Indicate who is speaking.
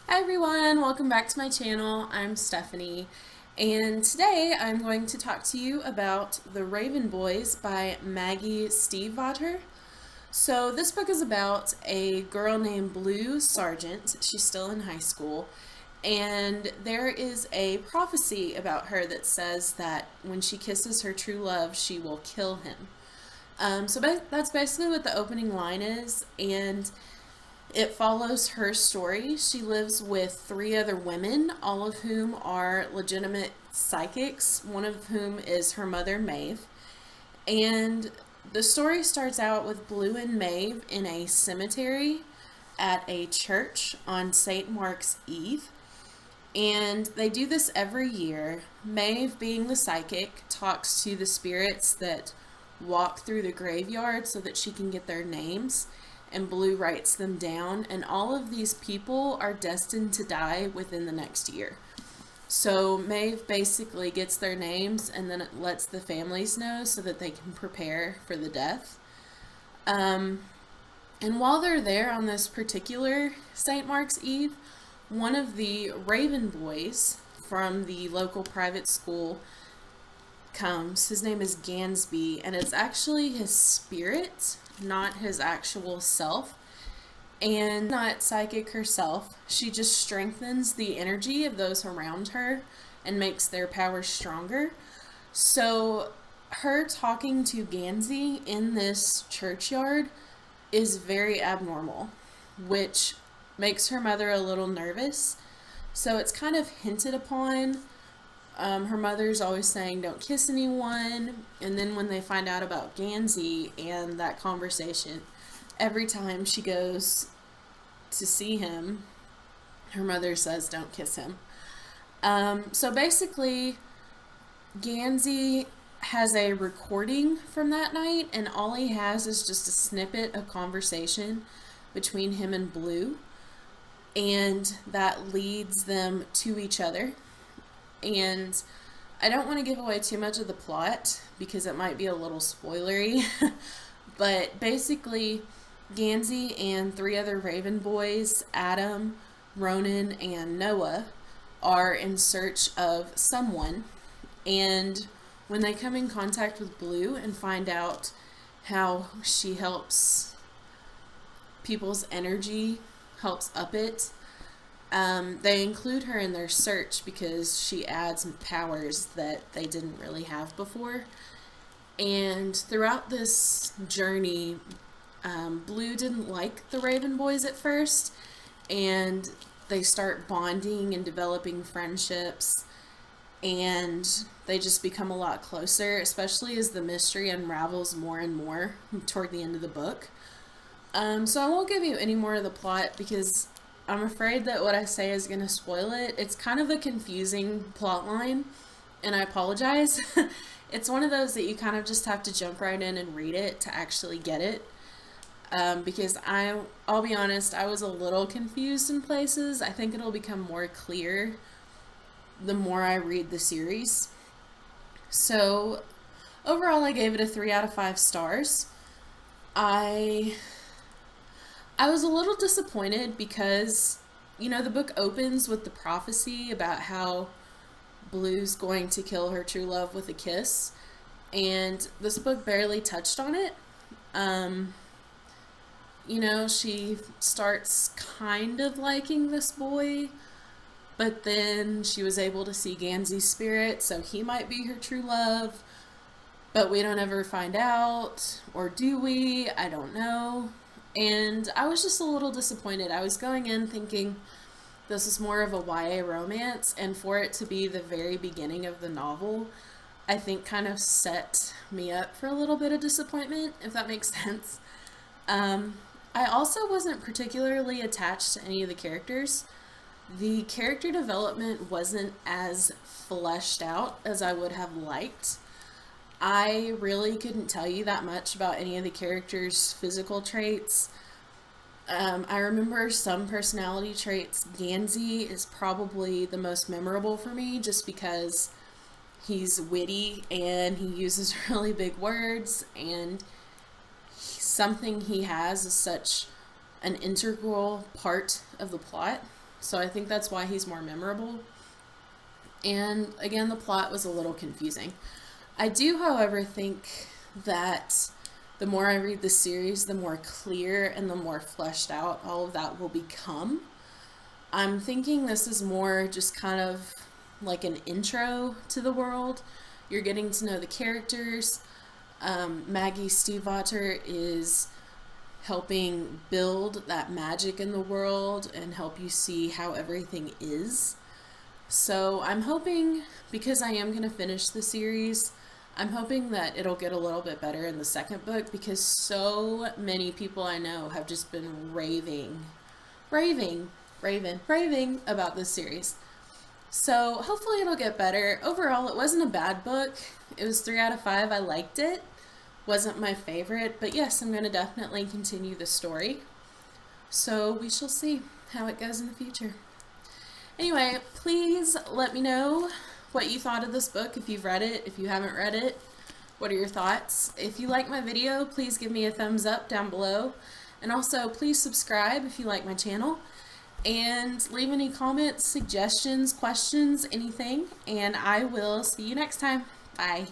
Speaker 1: Hi everyone, welcome back to my channel. I'm Stephanie, and today I'm going to talk to you about The Raven Boys by Maggie Stiefvater. So this book is about a girl named Blue Sargent. She's still in high school, and there is a prophecy about her that says that when she kisses her true love, she will kill him. That's basically what the opening line is, and it follows her story. She lives with three other women, all of whom are legitimate psychics, one of whom is her mother, Maeve. And the story starts out with Blue and Maeve in a cemetery at a church on St. Mark's Eve. And they do this every year. Maeve, being the psychic, talks to the spirits that walk through the graveyard so that she can get their names, and Blue writes them down. And all of these people are destined to die within the next year. So Maeve basically gets their names and then it lets the families know so that they can prepare for the death. Um, and while they're there on this particular St. Mark's Eve, one of the Raven boys from the local private school comes. His name is Gansby, and it's actually his spirit, not his actual self. And not psychic herself. She just strengthens the energy of those around her and makes their powers stronger. So, her talking to Gansey in this churchyard is very abnormal, which makes her mother a little nervous. So, it's kind of hinted upon. Her mother's always saying, don't kiss anyone. And then when they find out about Gansey and that conversation, every time she goes to see him, her mother says, don't kiss him. So basically, Gansey has a recording from that night, and all he has is just a snippet of conversation between him and Blue, and that leads them to each other. And I don't want to give away too much of the plot because it might be a little spoilery, but basically, Gansey and three other Raven boys, Adam, Ronan, and Noah, are in search of someone. And when they come in contact with Blue and find out how she helps people's energy, helps up it, they include her in their search because she adds powers that they didn't really have before. And throughout this journey, Blue didn't like the Raven Boys at first, and they start bonding and developing friendships, and they just become a lot closer, especially as the mystery unravels more and more toward the end of the book. So I won't give you any more of the plot because I'm afraid that what I say is going to spoil it. It's kind of a confusing plot line, and I apologize. It's one of those that you kind of just have to jump right in and read it to actually get it. Because I'll be honest, I was a little confused in places. I think it'll become more clear the more I read the series. So, overall, I gave it a 3 out of 5 stars. I I was a little disappointed because, the book opens with the prophecy about how Blue's going to kill her true love with a kiss, and this book barely touched on it. Um, she starts kind of liking this boy, but then she was able to see Gansey's spirit, so he might be her true love, but we don't ever find out, or do we? I don't know. And I was just a little disappointed. I was going in thinking this is more of a YA romance, and for it to be the very beginning of the novel, I think kind of set me up for a little bit of disappointment, if that makes sense. Um, I also wasn't particularly attached to any of the characters. The character development wasn't as fleshed out as I would have liked. I really couldn't tell you that much about any of the characters' physical traits. I remember some personality traits. Gansey is probably the most memorable for me just because he's witty and he uses really big words, and something he has is such an integral part of the plot. So I think that's why he's more memorable. And again, the plot was a little confusing. I do, however, think that the more I read the series, the more clear and the more fleshed out all of that will become. I'm thinking this is more just kind of like an intro to the world. You're getting to know the characters. Maggie Stiefvater is helping build that magic in the world and help you see how everything is. So I'm hoping, because I am going to finish the series, I'm hoping that it'll get a little bit better in the second book, because so many people I know have just been raving about this series. So hopefully it'll get better. Overall, it wasn't a bad book. It was 3 out of 5. I liked it. Wasn't my favorite, but yes, I'm going to definitely continue the story. So we shall see how it goes in the future. Anyway, please let me know what you thought of this book, if you've read it, if you haven't read it. What are your thoughts? If you like my video, please give me a thumbs up down below. And also, please subscribe if you like my channel. And leave any comments, suggestions, questions, anything. And I will see you next time. Bye.